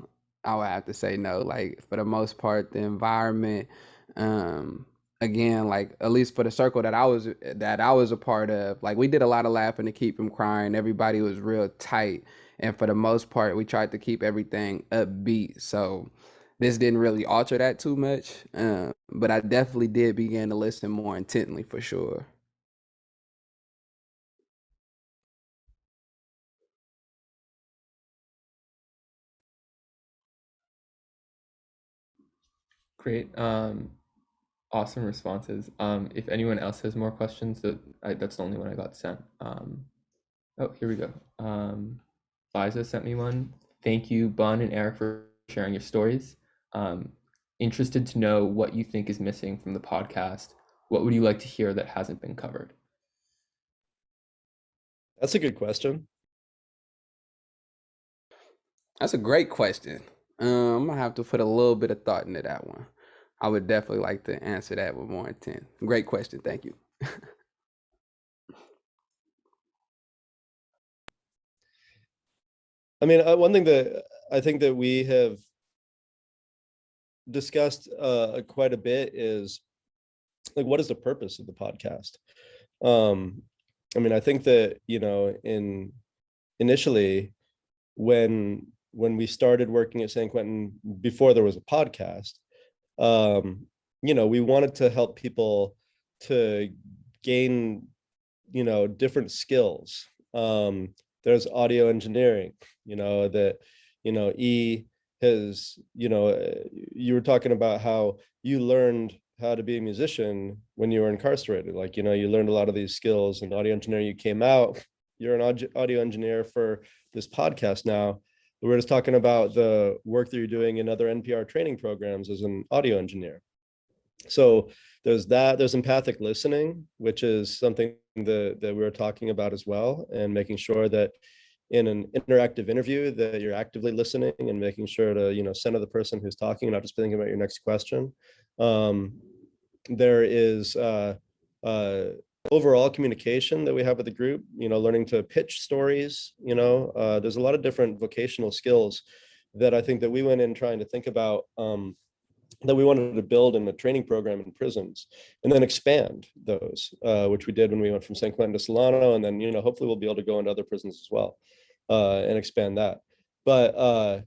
I would have to say no. Like for the most part, the environment, um, again, like at least for the circle that I was a part of, like we did a lot of laughing to keep from crying. Everybody was real tight, and for the most part, we tried to keep everything upbeat. So this didn't really alter that too much, but I definitely did begin to listen more intently for sure. Great. Awesome responses. If anyone else has more questions, that's the only one I got sent. Oh, here we go. Liza sent me one. Thank you, Bun and Eric, for sharing your stories. Interested to know what you think is missing from the podcast. What would you like to hear that hasn't been covered? That's a good question. That's a great question. I'm gonna have to put a little bit of thought into that one. I would definitely like to answer that with more intent. Great question. Thank you. I mean, one thing that I think that we have discussed quite a bit is like, what is the purpose of the podcast? I mean, I think that, initially when we started working at San Quentin before there was a podcast, we wanted to help people to gain, different skills. There's audio engineering, that, E has, you were talking about how you learned how to be a musician when you were incarcerated. Like, you learned a lot of these skills, and audio engineering, you came out, you're an audio engineer for this podcast now. We were just talking about the work that you're doing in other NPR training programs as an audio engineer. So there's empathic listening, which is something that we were talking about as well, and making sure that in an interactive interview that you're actively listening and making sure to, center the person who's talking, not just thinking about your next question. There is overall communication that we have with the group, learning to pitch stories, there's a lot of different vocational skills that I think that we went in trying to think about, that we wanted to build in a training program in prisons, and then expand those, which we did when we went from San Quentin to Solano, and then hopefully we'll be able to go into other prisons as well, and expand that. But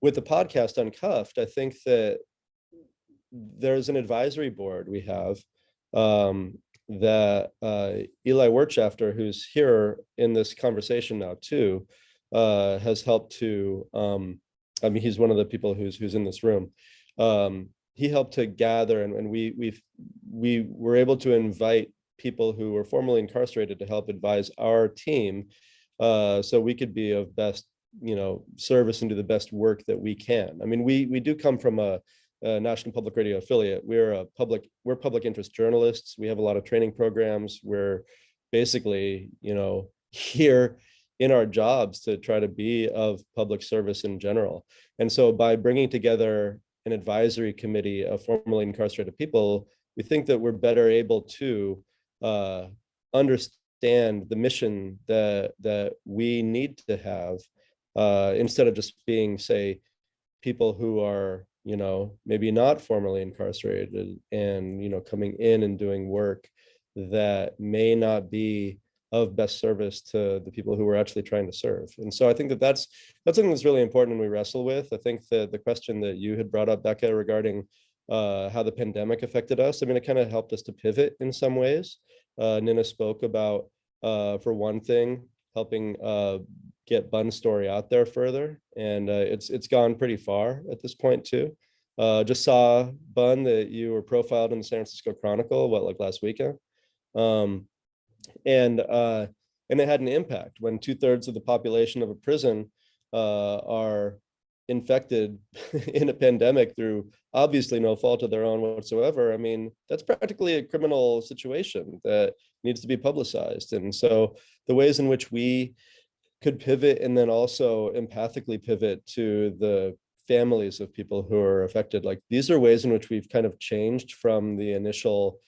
with the podcast Uncuffed, I think that there's an advisory board we have, that Eli Wirtschafter, who's here in this conversation now too, has helped to, he's one of the people who's in this room. He helped to gather, and we were able to invite people who were formerly incarcerated to help advise our team, so we could be of best, service and do the best work that we can. I mean, we do come from a National Public Radio affiliate. We're public interest journalists. We have a lot of training programs. We're basically, here in our jobs to try to be of public service in general. And so by bringing together an advisory committee of formerly incarcerated people, we think that we're better able to understand the mission that we need to have, instead of just being, say, people who are, maybe not formerly incarcerated and, coming in and doing work that may not be of best service to the people who we're actually trying to serve. And so I think that that's something that's really important and we wrestle with. I think that the question that you had brought up, Becca, regarding how the pandemic affected us, I mean, it kind of helped us to pivot in some ways. Ninna spoke about, for one thing, helping get Bun's story out there further, and it's gone pretty far at this point too. Just saw, Bun, that you were profiled in the San Francisco Chronicle, like last weekend, and it had an impact when 2/3 of the population of a prison are infected in a pandemic through obviously no fault of their own whatsoever. I mean, that's practically a criminal situation that needs to be publicized. And so the ways in which we could pivot, and then also empathically pivot to the families of people who are affected, like these are ways in which we've kind of changed from the initial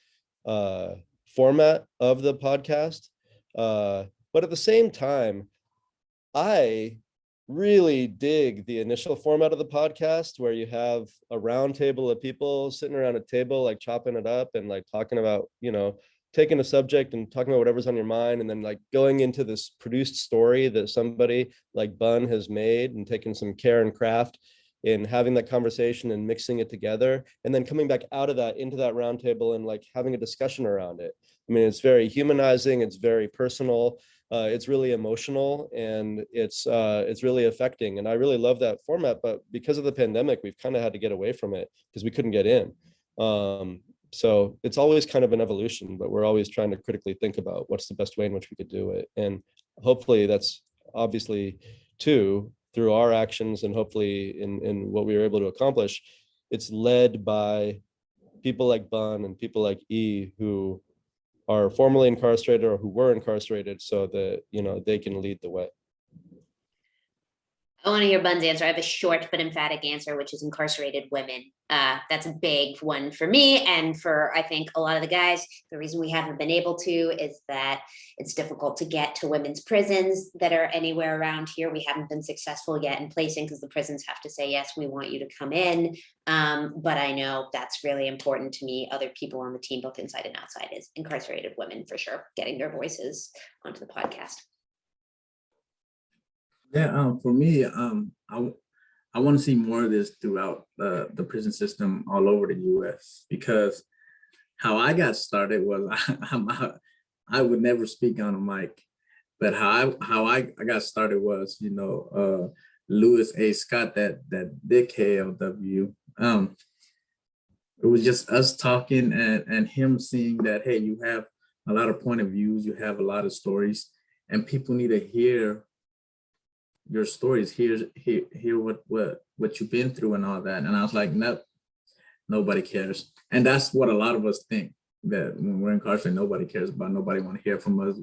format of the podcast. But at the same time, I really dig the initial format of the podcast, where you have a round table of people sitting around a table, like chopping it up and like talking about, taking a subject and talking about whatever's on your mind, and then like going into this produced story that somebody like Bun has made and taken some care and craft in having that conversation and mixing it together, and then coming back out of that into that round table and like having a discussion around it. I mean, it's very humanizing, it's very personal, it's really emotional, and it's really affecting. And I really love that format, but because of the pandemic, we've kind of had to get away from it because we couldn't get in. So it's always kind of an evolution, but we're always trying to critically think about what's the best way in which we could do it. And hopefully that's obviously too, through our actions, and hopefully in what we were able to accomplish, it's led by people like Bun and people like E, who are formerly incarcerated or who were incarcerated, so that, they can lead the way. I want to hear Bun's answer. I have a short but emphatic answer, which is incarcerated women. That's a big one for me, and for, I think, a lot of the guys. The reason we haven't been able to is that it's difficult to get to women's prisons that are anywhere around here. We haven't been successful yet in placing, because the prisons have to say, yes, we want you to come in. But I know that's really important to me. Other people on the team, both inside and outside, is incarcerated women, for sure, getting their voices onto the podcast. Yeah, for me, I want to see more of this throughout the prison system all over the U.S. because how I got started was I would never speak on a mic, but how I got started was, Louis A. Scott, that did KALW. It was just us talking and him seeing that, hey, you have a lot of point of views, you have a lot of stories, and people need to hear your stories, hear what you've been through and all that. And I was like, nope, nobody cares. And that's what a lot of us think, that when we're incarcerated, nobody cares about, nobody want to hear from us,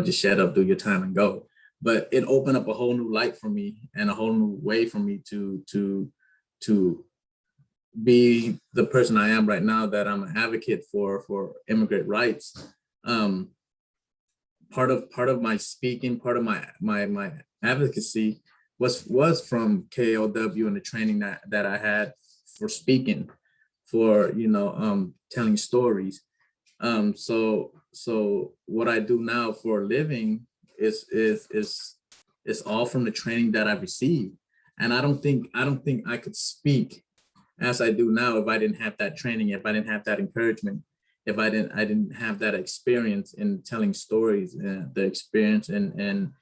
just shut up, do your time and go. But it opened up a whole new light for me and a whole new way for me to be the person I am right now, that I'm an advocate for immigrant rights. Part of my speaking, part of my advocacy was from KALW and the training that I had for speaking, for telling stories. So what I do now for a living is all from the training that I've received. And I don't think I could speak as I do now if I didn't have that training, if I didn't have that encouragement, if I didn't have that experience in telling stories, the experience and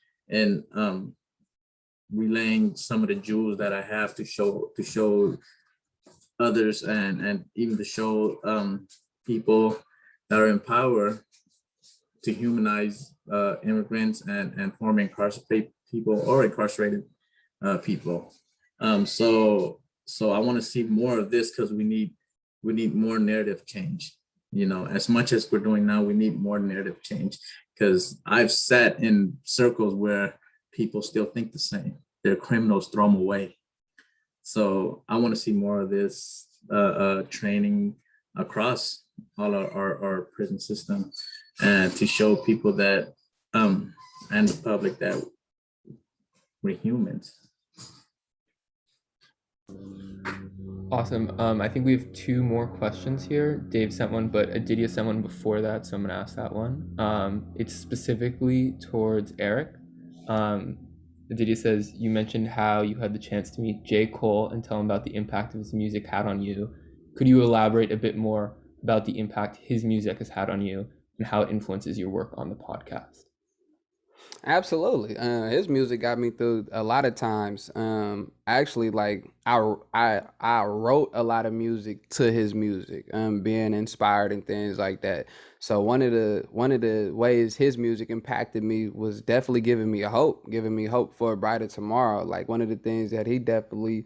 relaying some of the jewels that I have to show others, and even to show people that are in power, to humanize immigrants and former incarcerated people or incarcerated people. So I want to see more of this, because we need more narrative change. As much as we're doing now, we need more narrative change, because I've sat in circles where people still think the same. They're criminals, throw them away. So I want to see more of this training across all our prison system, and to show people that and the public that we're humans. Awesome. I think we have two more questions here. Dave sent one, but Adidia sent one before that, so I'm gonna ask that one. It's specifically towards Eric. Adidia says, you mentioned how you had the chance to meet J. Cole and tell him about the impact of his music had on you. Could you elaborate a bit more about the impact his music has had on you and how it influences your work on the podcast? Absolutely. His music got me through a lot of times. Actually, like I wrote a lot of music to his music, being inspired and things like that. So one of the ways his music impacted me was definitely giving me hope for a brighter tomorrow. Like, one of the things that he definitely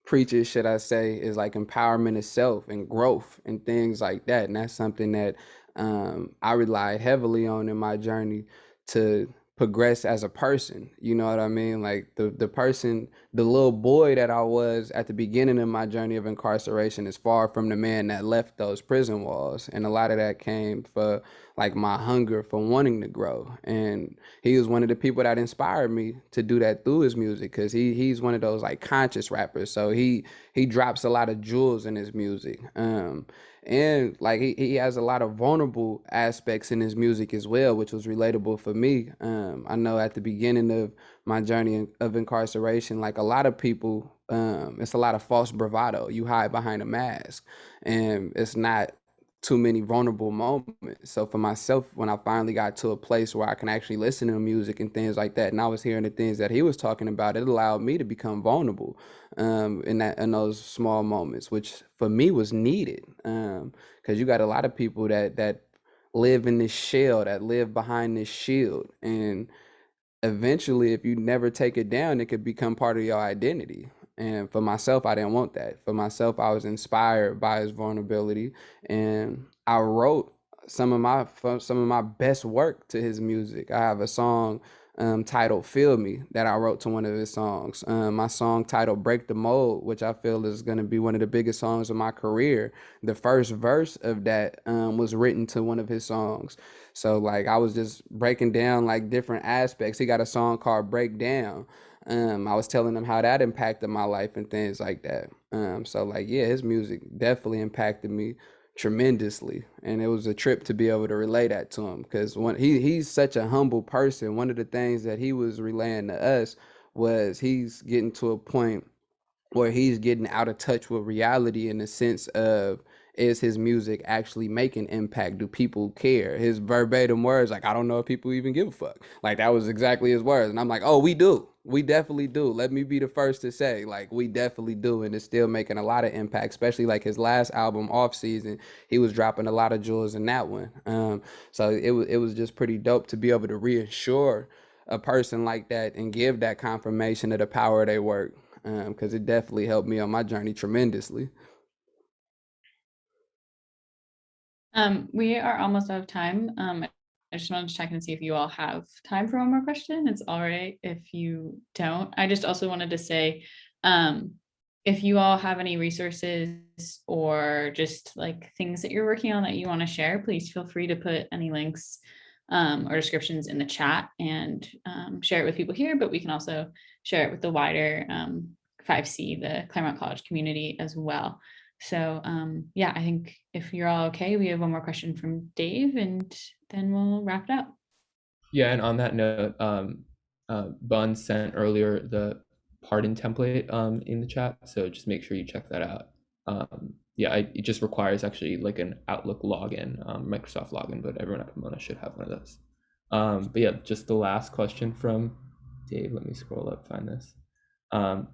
preaches, should I say, is like empowerment itself and growth and things like that. And that's something that I rely heavily on in my journey to progress as a person. You know what I mean? Like, the person, the little boy that I was at the beginning of my journey of incarceration is far from the man that left those prison walls. And a lot of that came for like my hunger for wanting to grow. And he was one of the people that inspired me to do that through his music, because he's one of those like conscious rappers. So he drops a lot of jewels in his music. And like he has a lot of vulnerable aspects in his music as well, which was relatable for me. I know at the beginning of my journey of incarceration, like a lot of people, it's a lot of false bravado. You hide behind a mask, and it's not too many vulnerable moments. So for myself, when I finally got to a place where I can actually listen to music and things like that, and I was hearing the things that he was talking about, it allowed me to become vulnerable in those small moments, which for me was needed. Because you got a lot of people that live in this shell, that live behind this shield, and eventually, if you never take it down, it could become part of your identity. And for myself, I didn't want that. For myself, I was inspired by his vulnerability, and I wrote some of my best work to his music. I have a song titled "Feel Me" that I wrote to one of his songs. My song titled "Break the Mold," which I feel is going to be one of the biggest songs of my career. The first verse of that was written to one of his songs. So like, I was just breaking down like different aspects. He got a song called "Break Down." I was telling him how that impacted my life and things like that. So like, yeah, his music definitely impacted me tremendously, and it was a trip to be able to relay that to him, because when he's such a humble person. One of the things that he was relaying to us was he's getting to a point where he's getting out of touch with reality, in the sense of, is his music actually making impact? Do people care? His verbatim words, like, I don't know if people even give a fuck. Like, that was exactly his words. And I'm like, oh, we do. We definitely do. Let me be the first to say, like, we definitely do. And it's still making a lot of impact, especially like his last album, Off Season. He was dropping a lot of jewels in that one. So it was just pretty dope to be able to reassure a person like that and give that confirmation of the power of their work. Because it definitely helped me on my journey tremendously. We are almost out of time. I just wanted to check and see if you all have time for one more question. It's all right if you don't. I just also wanted to say, if you all have any resources or just like things that you're working on that you want to share, please feel free to put any links or descriptions in the chat and share it with people here, but we can also share it with the wider 5C, the Claremont College community as well. So yeah, I think if you're all okay, we have one more question from Dave and then we'll wrap it up. Yeah, and on that note, Bun sent earlier the pardon template in the chat, so just make sure you check that out. Yeah, it just requires actually like an Outlook login, Microsoft login, but everyone at Pomona should have one of those. But yeah, just the last question from Dave. Let me scroll up, find this.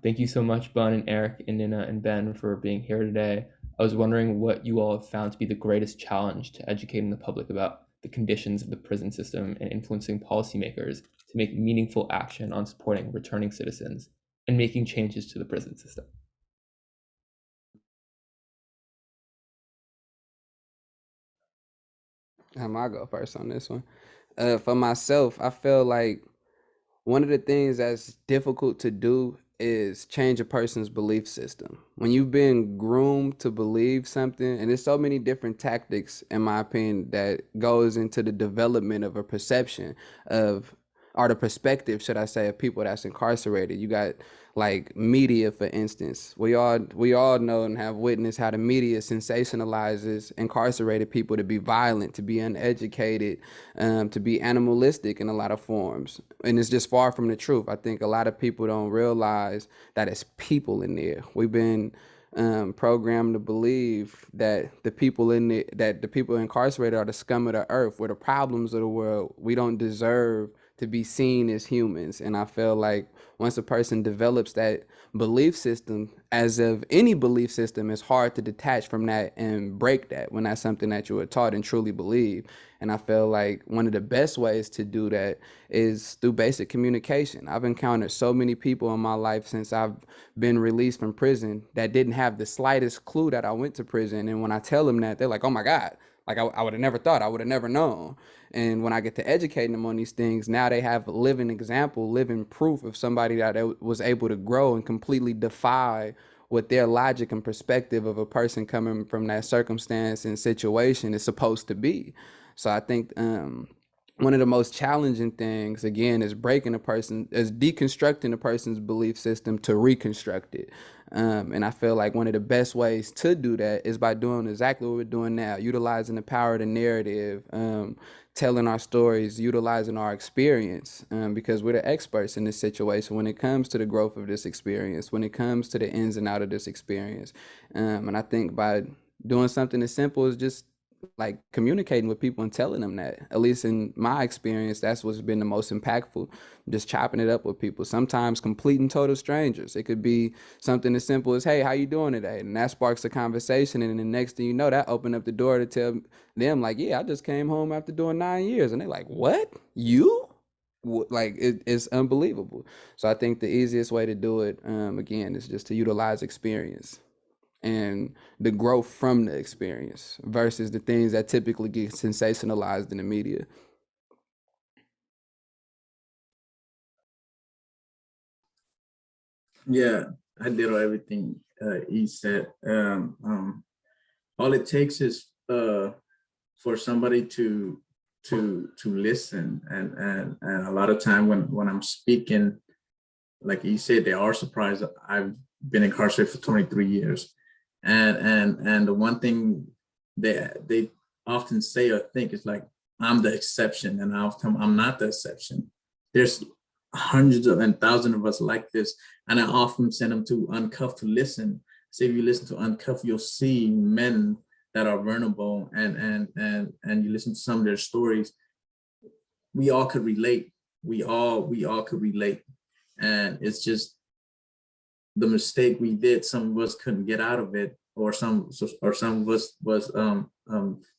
Thank you so much, Bun and Eric and Ninna and Ben, for being here today. I was wondering what you all have found to be the greatest challenge to educating the public about the conditions of the prison system and influencing policymakers to make meaningful action on supporting returning citizens and making changes to the prison system. I'll go first on this one. For myself, I feel like one of the things that's difficult to do is change a person's belief system. When you've been groomed to believe something, and there's so many different tactics, in my opinion, that goes into the development of a perception of, or the perspective, should I say, of people that's incarcerated. You got like media, for instance. We all know and have witnessed how the media sensationalizes incarcerated people to be violent, to be uneducated, to be animalistic in a lot of forms. And it's just far from the truth. I think a lot of people don't realize that it's people in there. We've been programmed to believe that the people incarcerated are the scum of the earth. We're the problems of the world. We don't deserve to be seen as humans. And I feel like once a person develops that belief system, as of any belief system, it's hard to detach from that and break that when that's something that you were taught and truly believe. And I feel like one of the best ways to do that is through basic communication. I've encountered so many people in my life since I've been released from prison that didn't have the slightest clue that I went to prison. And when I tell them that, they're like, oh my God, like I would have never thought, I would have never known. And when I get to educating them on these things, now they have a living example, living proof of somebody that was able to grow and completely defy what their logic and perspective of a person coming from that circumstance and situation is supposed to be. So I think one of the most challenging things, again, is deconstructing a person's belief system to reconstruct it. And I feel like one of the best ways to do that is by doing exactly what we're doing now, utilizing the power of the narrative, telling our stories, utilizing our experience, because we're the experts in this situation when it comes to the growth of this experience, when it comes to the ins and outs of this experience. And I think by doing something as simple as just like communicating with people and telling them that, at least in my experience, that's what's been the most impactful, just chopping it up with people, sometimes complete and total strangers. It could be something as simple as, hey, how you doing today? And that sparks a conversation, and the next thing you know, that opened up the door to tell them like, yeah, I just came home after doing 9 years. And they're like, what? You? Like it's unbelievable. So I think the easiest way to do it, again, is just to utilize experience and the growth from the experience versus the things that typically get sensationalized in the media. Yeah, I did everything he said. All it takes is for somebody to listen, and a lot of time when I'm speaking, like he said, they are surprised. I've been incarcerated for 23 years. And the one thing they often say or think is like, I'm the exception, and I'll tell them I'm not the exception. There's hundreds and thousands of us like this, and I often send them to Uncuffed to listen. So if you listen to Uncuffed, you'll see men that are vulnerable, and you listen to some of their stories. We all could relate. We all could relate, and it's just the mistake we did. Some of us couldn't get out of it, or some of us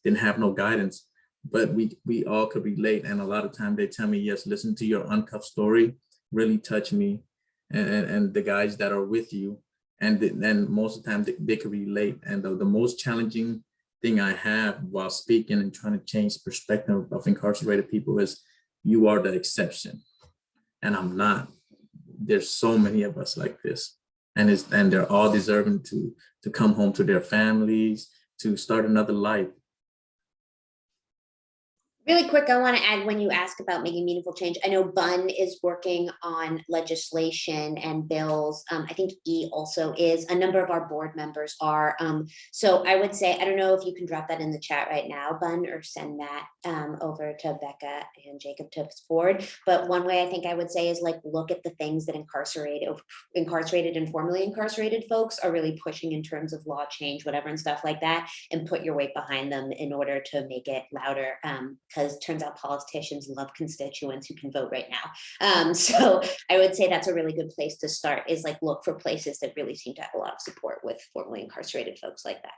didn't have no guidance, but we all could relate. And a lot of time they tell me, yes, listen to your Uncuffed story, really touched me, and the guys that are with you, and most of the time they could relate. And the most challenging thing I have while speaking and trying to change the perspective of incarcerated people is you are the exception, and I'm not. There's so many of us like this, and they're all deserving to come home to their families, to start another life. Really quick, I want to add, when you ask about making meaningful change, I know Bun is working on legislation and bills. I think E also is. A number of our board members are. So I would say, I don't know if you can drop that in the chat right now, Bun, or send that over to Becca and Jacob to forward. But one way I think I would say is like, look at the things that incarcerated and formerly incarcerated folks are really pushing in terms of law change, whatever, and stuff like that, and put your weight behind them in order to make it louder. Because it turns out politicians love constituents who can vote right now. So I would say that's a really good place to start, is like, look for places that really seem to have a lot of support with formerly incarcerated folks like that.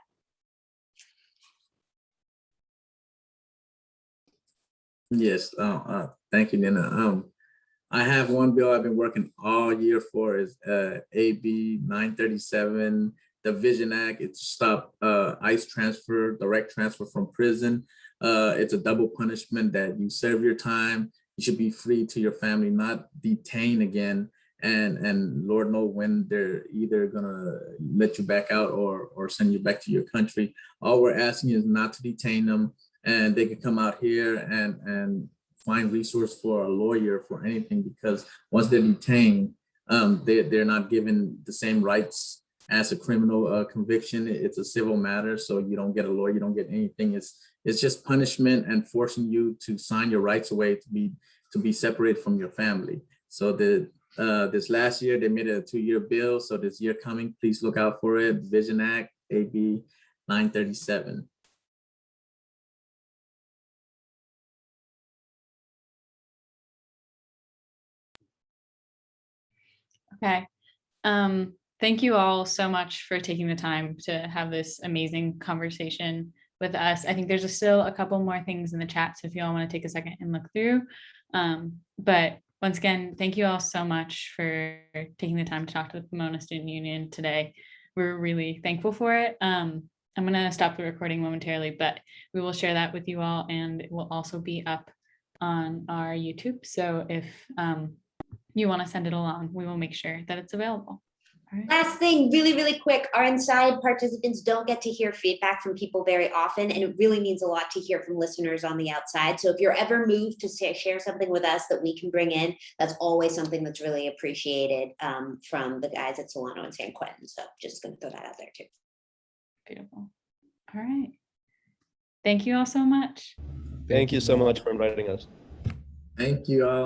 Yes, thank you, Ninna. I have one bill I've been working all year for, is AB 937, the Vision Act. It's to stop ICE transfer, direct transfer from prison. It's a double punishment that you serve your time, you should be free to your family, not detained again. And Lord knows when they're either gonna let you back out or send you back to your country. All we're asking is not to detain them, and they can come out here and find resource for a lawyer for anything, because once they're detained, they're not given the same rights as a criminal conviction. It's a civil matter, so you don't get a lawyer, you don't get anything. It's just punishment and forcing you to sign your rights away to be separated from your family. So this last year they made a 2-year bill. So this year coming, please look out for it. Vision Act, AB 937. Okay. Thank you all so much for taking the time to have this amazing conversation with us. I think there's still a couple more things in the chat, so if you all want to take a second and look through. But once again, thank you all so much for taking the time to talk to the Pomona Student Union today. We're really thankful for it. I'm going to stop the recording momentarily, but we will share that with you all, and it will also be up on our YouTube. So if you want to send it along, we will make sure that it's available. All right. Last thing, really, really quick, our inside participants don't get to hear feedback from people very often, and it really means a lot to hear from listeners on the outside. So if you're ever moved to share something with us that we can bring in, that's always something that's really appreciated from the guys at Solano and San Quentin. So just going to throw that out there too. Beautiful. All right. Thank you all so much. Thank you so much for inviting us. Thank you all.